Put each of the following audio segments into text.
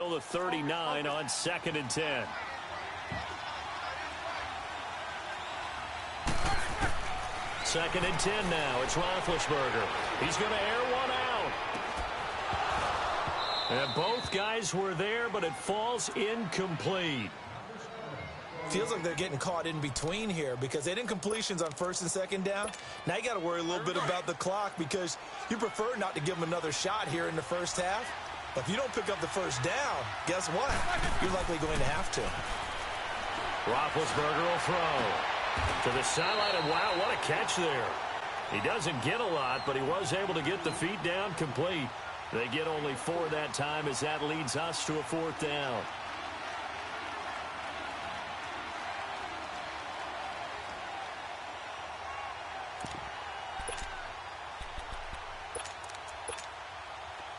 steal the 39 on 2nd and 10. Second and 10 now. It's Roethlisberger. He's going to air one out. And both guys were there, but it falls incomplete. Feels like they're getting caught in between here because they didn't completions on 1st and 2nd down. Now you got to worry a little bit about the clock because you prefer not to give them another shot here in the first half. But if you don't pick up the first down, guess what? You're likely going to have to. Roethlisberger will throw to the sideline, and wow, what a catch there. He doesn't get a lot, but he was able to get the feet down complete. They get only 4 that time as that leads us to a 4th down.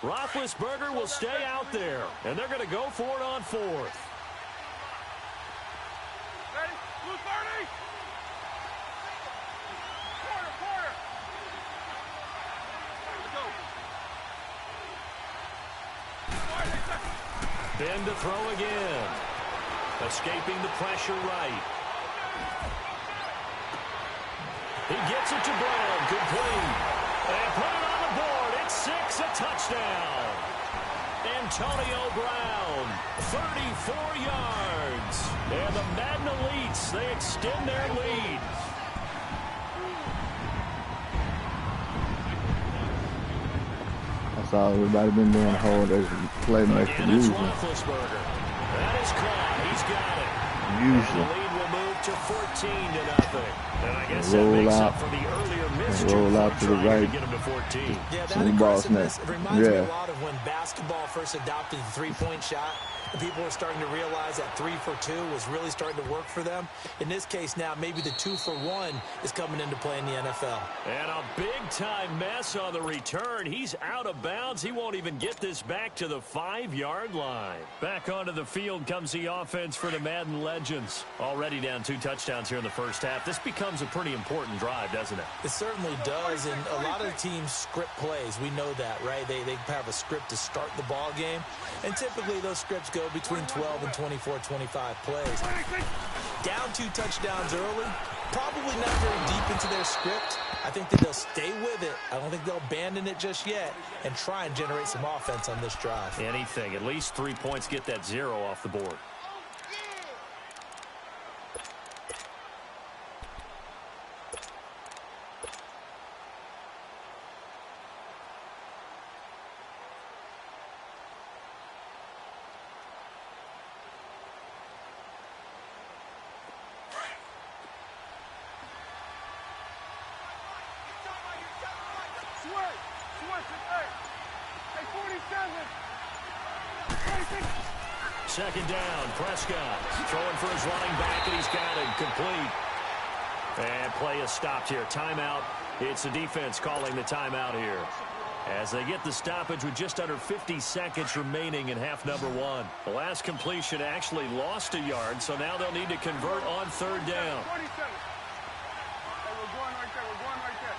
Roethlisberger will stay out there, and they're going to go for it on 4th. Ready? Blue 30. Quarter. Go. Ben to throw again. Escaping the pressure right. He gets it to Brown. Complete. And put it on the board. It's 6, a touchdown. Antonio Brown, 34 yards. And the Madden Elites, they extend their lead. That's all everybody been doing the whole day. Play make the It's usual. Roethlisberger. That is caught. He's got it. Usual. And the lead will move to 14-0. And I guess that Roll makes out. up for the earlier miss. Roll out to the right. To get him to 14. Yeah, that Some balls aggressiveness, next. it reminds me Yeah. a lot of when basketball first adopted the three-point shot. And people were starting to realize that 3 for 2 was really starting to work for them. In this case now, maybe the 2 for 1 is coming into play in the NFL. And a big-time mess on the return. He's out of bounds. He won't even get this back to the 5-yard line. Back onto the field comes the offense for the Madden Legends. Already down 2 touchdowns here in the first half. This becomes a pretty important drive, doesn't it? It certainly does, and a lot of teams script plays. We know that, right? They have a script to start the ball game, and typically those scripts go between 12 and 24, 25 plays. Down 2 touchdowns early, probably not very deep into their script. I think that they'll stay with it. I don't think they'll abandon it just yet and try and generate some offense on this drive. Anything. At least 3 points, get that 0 off the board. Second down, Prescott throwing for his running back, and he's got it complete. And play is stopped here. Timeout. It's the defense calling the timeout here. As they get the stoppage with just under 50 seconds remaining in half number 1. The last completion actually lost a yard, so now they'll need to convert on 3rd down. 27. Hey, we're going right there. We're going right there.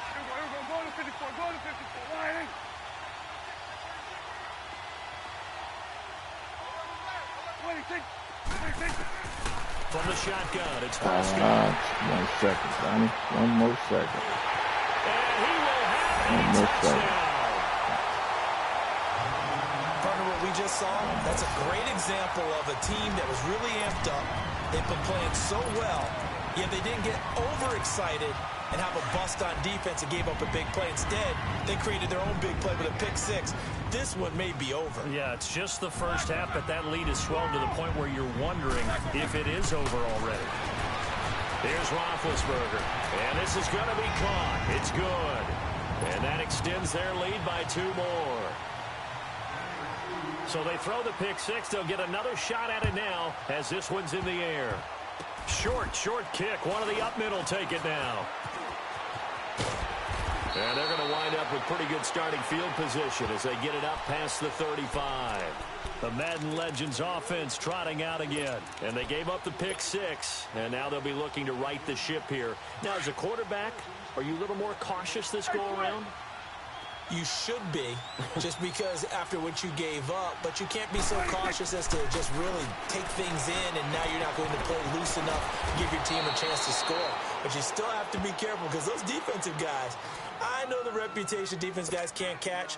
Here we go. Go to 54. Go to 54. Line. From the shotgun, it's Prescott. 1 second, Donnie. 1 more second. And he will have One a more touchdown. Partner, what we just saw, that's a great example of a team that was really amped up. They've been playing so well, yet they didn't get overexcited and have a bust on defense and gave up a big play. Instead, they created their own big play with a pick 6. This one may be over. Yeah, it's just the first half, but that lead has swelled to the point where you're wondering if it is over already. Here's Roethlisberger, and this is going to be caught. It's good. And that extends their lead by 2 more. So they throw the pick 6. They'll get another shot at it now as this one's in the air. Short kick. One of the up middle take it now. And they're going to wind up with pretty good starting field position as they get it up past the 35. The Madden Legends offense trotting out again. And they gave up the pick 6. And now they'll be looking to right the ship here. Now, as a quarterback, are you a little more cautious this go around? You should be, just because after what you gave up, but you can't be so cautious as to just really take things in, and now you're not going to play loose enough to give your team a chance to score. But you still have to be careful, because those defensive guys, I know the reputation defense guys can't catch.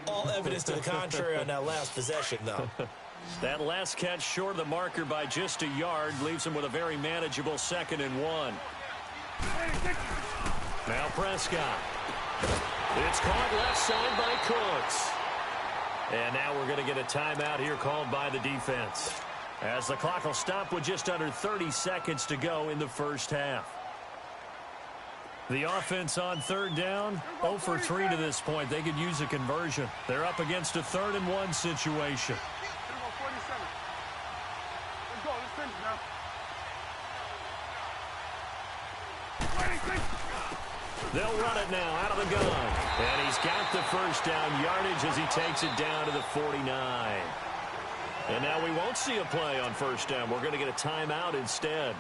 All evidence to the contrary on that last possession, though. That last catch short of the marker by just a yard leaves him with a very manageable 2nd and 1. Now Prescott. It's caught left side by Cooks. And now we're going to get a timeout here called by the defense, as the clock will stop with just under 30 seconds to go in the first half. The offense on 3rd down, 0 for 3 to this point. They could use a conversion. They're up against a 3rd and 1 situation. Let's go. Let's finish now. They'll run it now out of the gun. And he's got the first down yardage as he takes it down to the 49. And now we won't see a play on 1st down. We're going to get a timeout instead,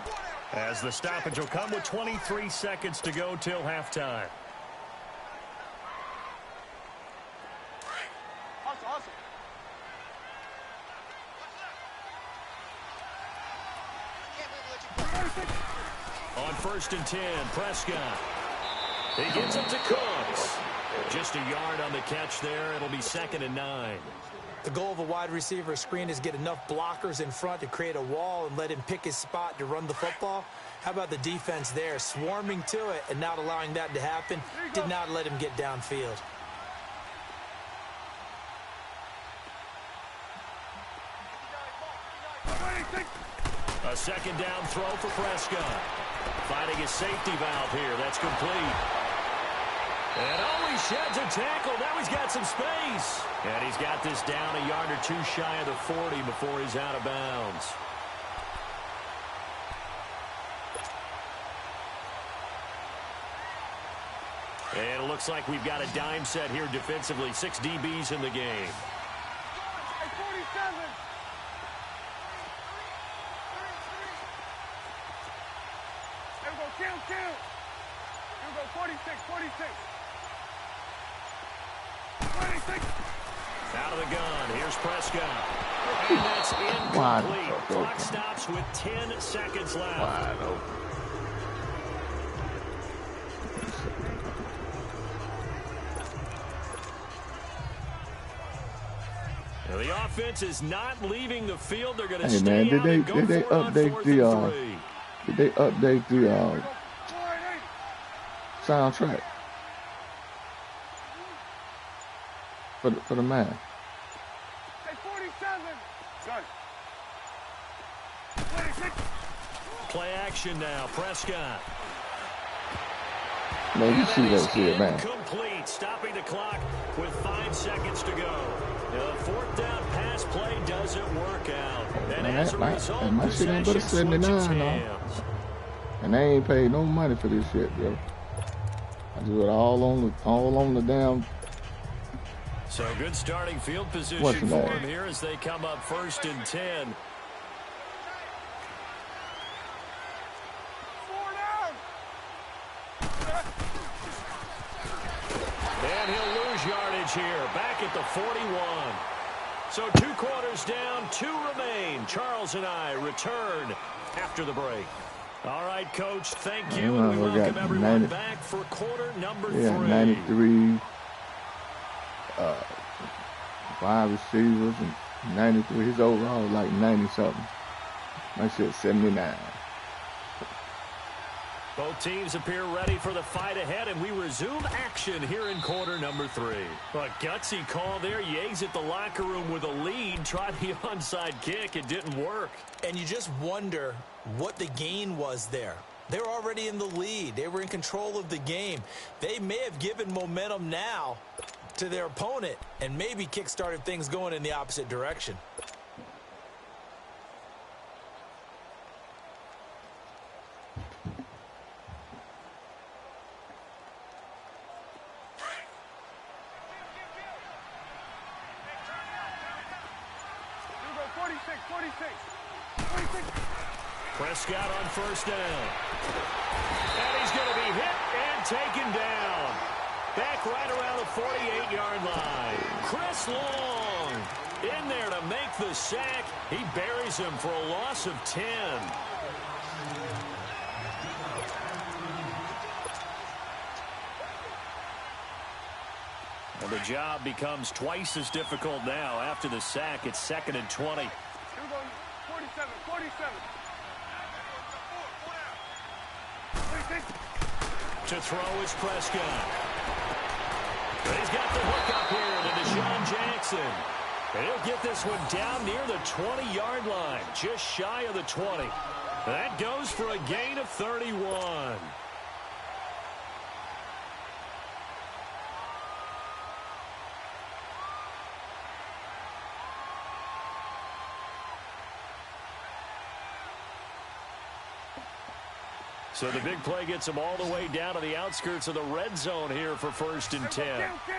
as the stoppage will come with 23 seconds to go till halftime. Hustle. On 1st and 10, Prescott. He gets it to Cooks. Just a yard on the catch there. It'll be 2nd and 9. The goal of a wide receiver screen is get enough blockers in front to create a wall and let him pick his spot to run the football. How about the defense there, swarming to it and not allowing that to happen? Did not let him get downfield. A 2nd down throw for Prescott. Finding his safety valve here. That's complete. And he sheds a tackle. Now he's got some space. And he's got this down a yard or 2 shy of the 40 before he's out of bounds. And it looks like we've got a dime set here defensively. 6 DBs in the game. Hey, 47. There we go. Kill. Here we go. 46. Out of the gun. Here's Prescott. And that's incomplete. Clock stops with 10 seconds left. Wide open. Now the offense is not leaving the field. They're going to Hey stay man, out and go did they for it on update 4th the and 3. did they update the soundtrack for the man? Hey, 47. Done. Play action now. Prescott. Man, you see that shit, man. Complete. Stopping the clock with 5 seconds to go. The 4th down pass play doesn't work out. And Man, as a result, my shit ain't but a possession 79, switches though. hands. And they ain't paid no money for this shit, yo. I do it all on the damn. So good starting field position What's for that? him here as they come up 1st and 10. 4 down. And he'll lose yardage here. Back at the 41. So 2 quarters down, 2 remain. Charles and I return after the break. All right, Coach, thank you. And we welcome everyone back for quarter number 3. 93 wide receivers and 93. His overall like 90-something. My shit 79. Both teams appear ready for the fight ahead, and we resume action here in quarter number 3. A gutsy call there. You exit the locker room with a lead. Tried the onside kick. It didn't work. And you just wonder what the gain was there. They were already in the lead. They were in control of the game. They may have given momentum now to their opponent and maybe kick-started things going in the opposite direction. Here we go. 46. Prescott on 1st down. And he's going to be hit and taken down. Back right around the 48-yard line. Chris Long in there to make the sack. He buries him for a loss of 10. And the job becomes twice as difficult now. After the sack, it's 2nd and 20. 47, 47. To throw is Prescott. He's got the hook up here to Deshaun Jackson. And he'll get this one down near the 20-yard line, just shy of the 20. That goes for a gain of 31. So the big play gets him all the way down to the outskirts of the red zone here for 1st and 10. Here we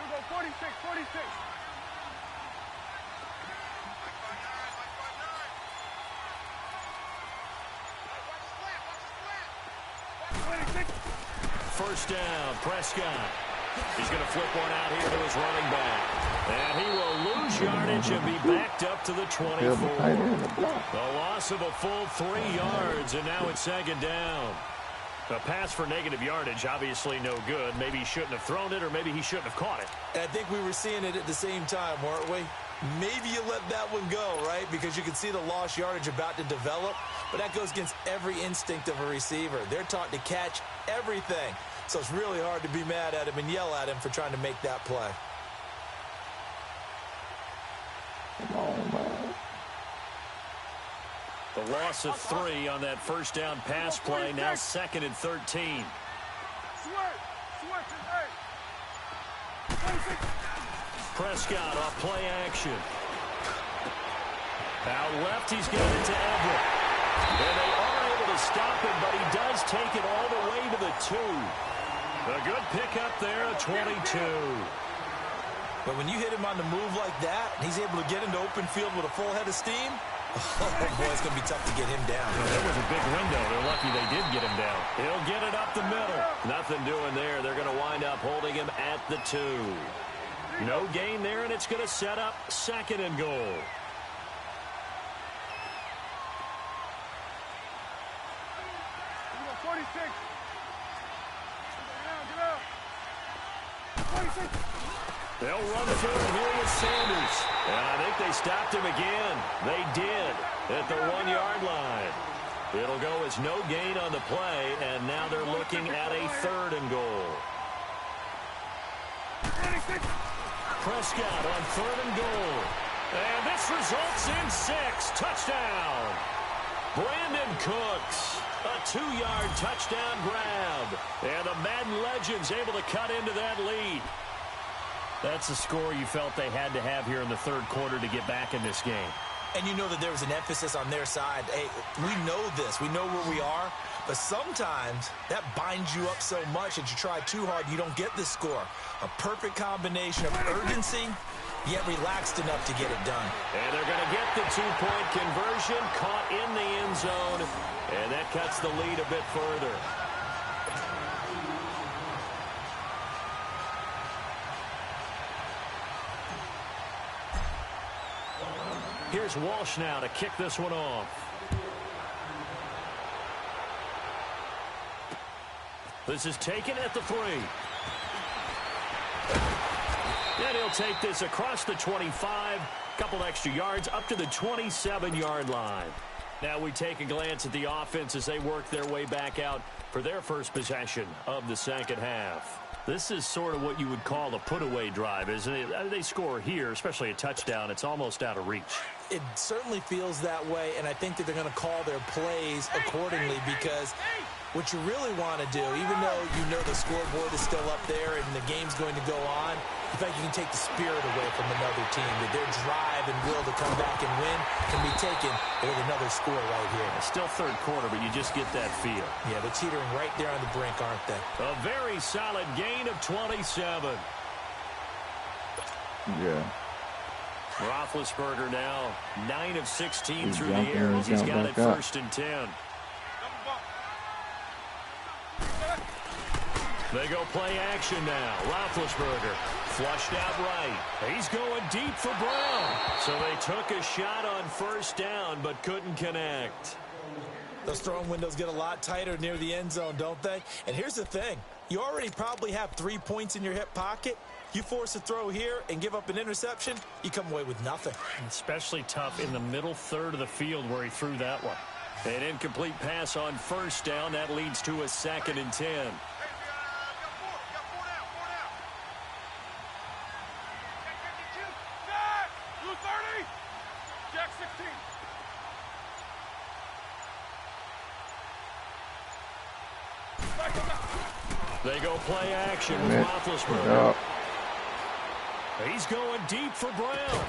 go, 46, 46. First down, Prescott. He's going to flip one out here to his running back. And he will lose yardage and be backed up to the 24. A loss of a full 3 yards, and now it's 2nd down. A pass for negative yardage, obviously no good. Maybe he shouldn't have thrown it, or maybe he shouldn't have caught it. And I think we were seeing it at the same time, weren't we? Maybe you let that one go, right? Because you can see the lost yardage about to develop. But that goes against every instinct of a receiver. They're taught to catch everything. So it's really hard to be mad at him and yell at him for trying to make that play. Come on, man. The loss of 3 on that first down pass play. Now 2nd and 13. Prescott off play action. Out left, he's got it to Everett. And they are able to stop him, but he does take it all the way to the 2. A good pickup there, a 22. But when you hit him on the move like that, and he's able to get into open field with a full head of steam, oh, boy, it's going to be tough to get him down. Well, there was a big window. They're lucky they did get him down. He'll get it up the middle. Nothing doing there. They're going to wind up holding him at the 2. No gain there, and it's going to set up 2nd and goal. They'll run through it here with Sanders. And I think they stopped him again. They did at the 1-yard line. It'll go as no gain on the play, and now they're looking at a 3rd and goal. Prescott on 3rd and goal. And this results in 6. Touchdown. Brandon Cooks. A 2-yard touchdown grab. And the Madden Legends able to cut into that lead. That's a score you felt they had to have here in the 3rd quarter to get back in this game. And you know that there was an emphasis on their side. Hey, we know this. We know where we are. But sometimes that binds you up so much that you try too hard, you don't get the score. A perfect combination of urgency, yet relaxed enough to get it done. And they're going to get the 2-point conversion, caught in the end zone. And that cuts the lead a bit further. Here's Walsh now to kick this one off. This is taken at the 3. And he'll take this across the 25. Couple extra yards up to the 27-yard line. Now we take a glance at the offense as they work their way back out for their first possession of the 2nd half. This is sort of what you would call a put-away drive, isn't it? They score here, especially a touchdown. It's almost out of reach. It certainly feels that way, and I think that they're going to call their plays accordingly because what you really want to do, even though you know the scoreboard is still up there and the game's going to go on, you think you can take the spirit away from another team, that their drive and will to come back and win can be taken with another score right here. It's still 3rd quarter, but you just get that feel. Yeah, they're teetering right there on the brink, aren't they? A very solid gain of 27. Yeah. Roethlisberger now 9 of 16 through the air as he's got it 1st and 10. They go play action now. Roethlisberger flushed out right. He's going deep for Brown. So they took a shot on first down but couldn't connect. Those throwing windows get a lot tighter near the end zone, don't they? And here's the thing. You already probably have 3 points in your hip pocket. You force a throw here and give up an interception, you come away with nothing. Especially tough in the middle third of the field where he threw that one. An incomplete pass on first down. That leads to a 2nd and 10. They go play action with Roethlisberger. He's going deep for Brown.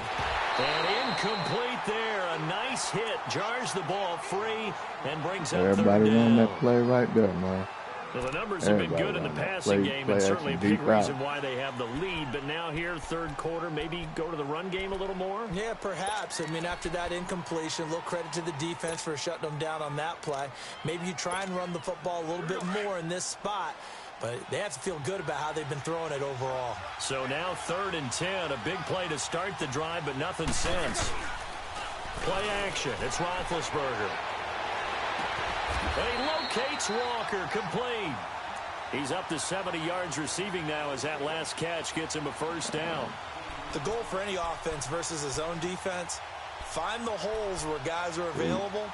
And incomplete there. A nice hit. Jars the ball free and brings up everybody third down. on that play right there, man. Well, the numbers have been good in the passing game, and certainly a big reason why they have the lead. But now here, third quarter, maybe go to the run game a little more? Yeah, perhaps. I mean, after that incompletion, a little credit to the defense for shutting them down on that play. Maybe you try and run the football a little bit more in this spot. But they have to feel good about how they've been throwing it overall. So now 3rd and 10, a big play to start the drive, but nothing since. Play action. It's Roethlisberger. And he locates Walker, complete. He's up to 70 yards receiving now as that last catch gets him a first down. The goal for any offense versus his own defense, find the holes where guys are available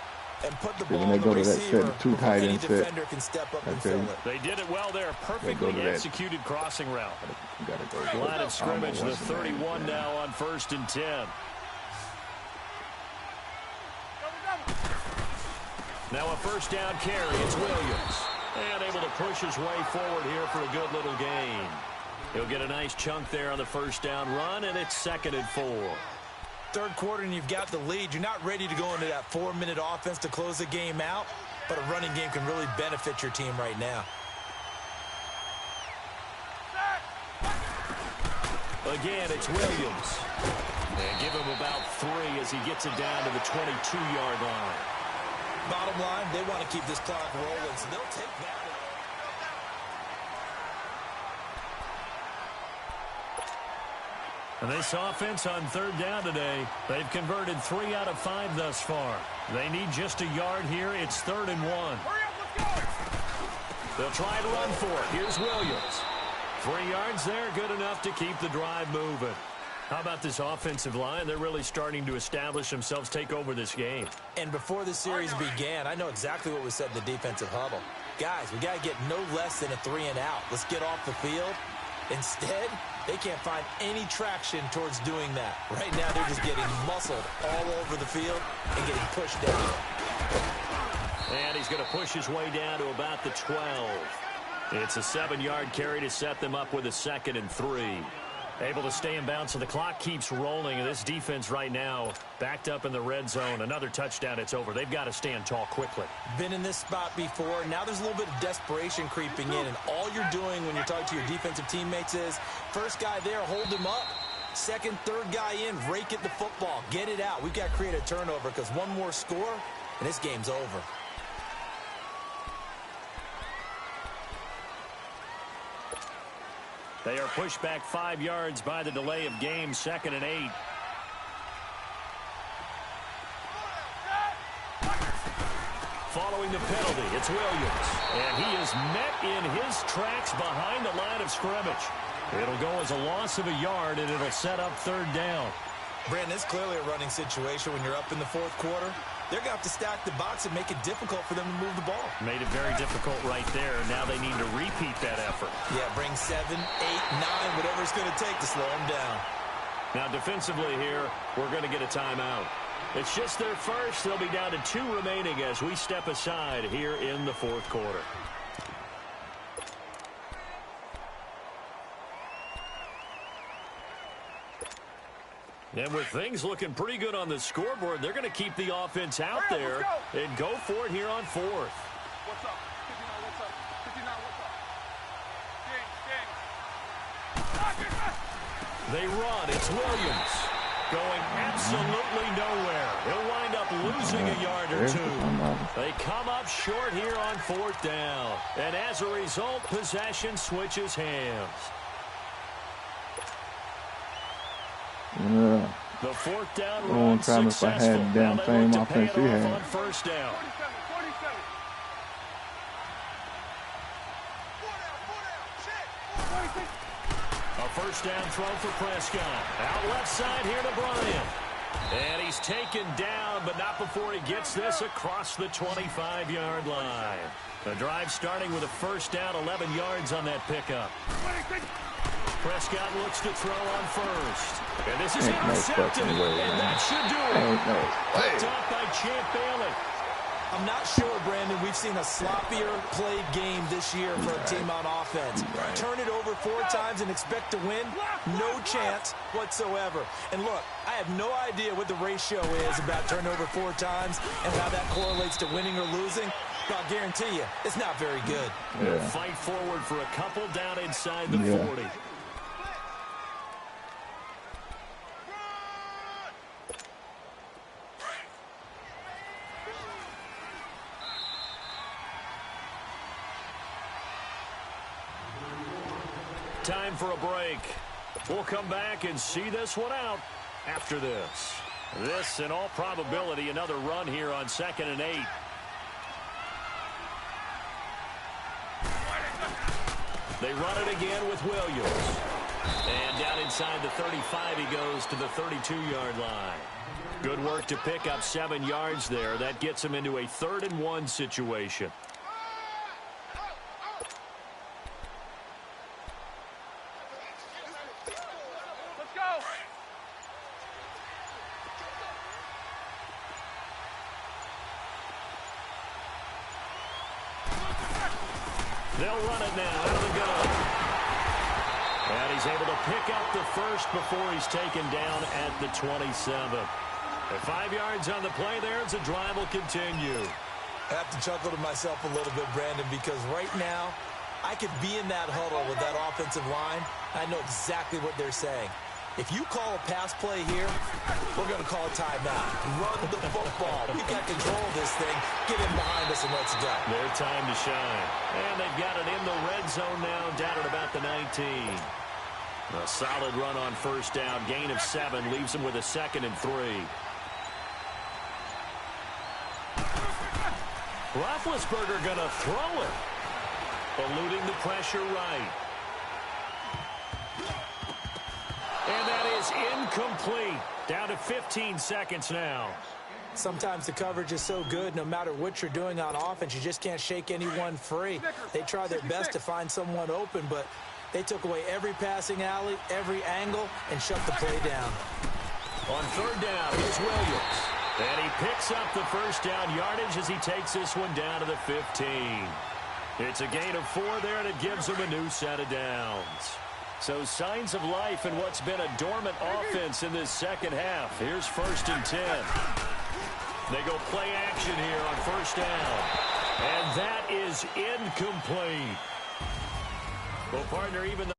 and put the ball in the receiver before any defender can step up and fill it. They did it well there. Perfectly executed crossing route. Line of scrimmage, the 31 now on 1st and 10. Now a first down carry. It's Williams. And able to push his way forward here for a good little gain. He'll get a nice chunk there on the first down run, and it's 2nd and 4. Third quarter and you've got the lead. You're not ready to go into that 4-minute offense to close the game out, but a running game can really benefit your team right now. Again, it's Williams. And give him about 3 as he gets it down to the 22-yard line. Bottom line, they want to keep this clock rolling, so they'll take that. And this offense on 3rd down today, they've converted 3 out of 5 thus far. They need just a yard here. It's 3rd and 1. They'll try to run for it. Here's Williams. 3 yards there, good enough to keep the drive moving. How about this offensive line? They're really starting to establish themselves, take over this game. And before the series began, I know exactly what was said in the defensive huddle. Guys, we got to get no less than a 3 and out. Let's get off the field. Instead, they can't find any traction towards doing that. Right now, they're just getting muscled all over the field and getting pushed down. And he's going to push his way down to about the 12. It's a 7-yard carry to set them up with a 2nd and 3. Able to stay in bounds, so the clock keeps rolling. And this defense right now backed up in the red zone. Another touchdown, it's over. They've got to stand tall quickly. Been in this spot before. Now there's a little bit of desperation creeping in. And all you're doing when you're talking to your defensive teammates is, first guy there, hold him up. Second, third guy in, rake at the football. Get it out. We've got to create a turnover because one more score, and this game's over. They are pushed back 5 yards by the delay of game, 2nd and 8. Following the penalty, it's Williams. And he is met in his tracks behind the line of scrimmage. It'll go as a loss of a yard, and it'll set up 3rd down. Brandon, it's clearly a running situation when you're up in the 4th quarter. They're going to have to stack the box and make it difficult for them to move the ball. Made it very difficult right there. Now they need to repeat that effort. Yeah, bring 7, 8, 9, whatever it's going to take to slow them down. Now defensively here, we're going to get a timeout. It's just their first. They'll be down to 2 remaining as we step aside here in the 4th quarter. And with things looking pretty good on the scoreboard, they're going to keep the offense out there and go for it here on 4th. What's up? 59, what's up? 59, what's up? Gang. They run. It's Williams. going absolutely nowhere. He'll wind up losing a yard or two. They come up short here on 4th down. And as a result, possession switches hands. Yeah. The 4th down run successful. If I had the damn same offense he had. On 1st down. 47. A 1st down throw for Prescott. Out left side here to Bryant. And he's taken down, but not before he gets this across the 25-yard line. The drive starting with a 1st down, 11 yards on that pickup. Prescott looks to throw on 1st. And this is intercepted. And that should do it. Picked off by Champ Bailey. I'm not sure, Brandon, we've seen a sloppier played game this year for a team on offense. Turn it over 4 times and expect to win? No chance whatsoever. And look, I have no idea what the ratio is about turnover 4 times and how that correlates to winning or losing. But I'll guarantee you, it's not very good. They'll fight forward for a couple down inside the 40. Time for a break. We'll come back and see this one out after this. This, in all probability, another run here on 2nd and 8. They run it again with Williams. And down inside the 35, he goes to the 32-yard line. Good work to pick up 7 yards there. That gets him into a 3rd and 1 situation. They'll run it now out of the gun. And he's able to pick up the 1st before he's taken down at the 27. And 5 yards on the play there as the drive will continue. I have to chuckle to myself a little bit, Brandon, because right now I could be in that huddle with that offensive line. I know exactly what they're saying. If you call a pass play here, we're going to call a timeout. Run the football. We've got control of this thing. Get him behind us and let's go. Their time to shine. And they've got it in the red zone now, down at about the 19. A solid run on 1st down. Gain of 7 leaves them with a 2nd and 3. Roethlisberger going to throw it. Eluding the pressure right. And that is incomplete. Down to 15 seconds now. Sometimes the coverage is so good, no matter what you're doing on offense, you just can't shake anyone free. They try their best to find someone open, but they took away every passing alley, every angle, and shut the play down. On 3rd down, here's Williams. And he picks up the 1st down yardage as he takes this one down to the 15. It's a gain of 4 there, and it gives him a new set of downs. So signs of life in what's been a dormant offense in this 2nd half. Here's 1st and 10. They go play action here on 1st down. And that is incomplete. Well, partner, even though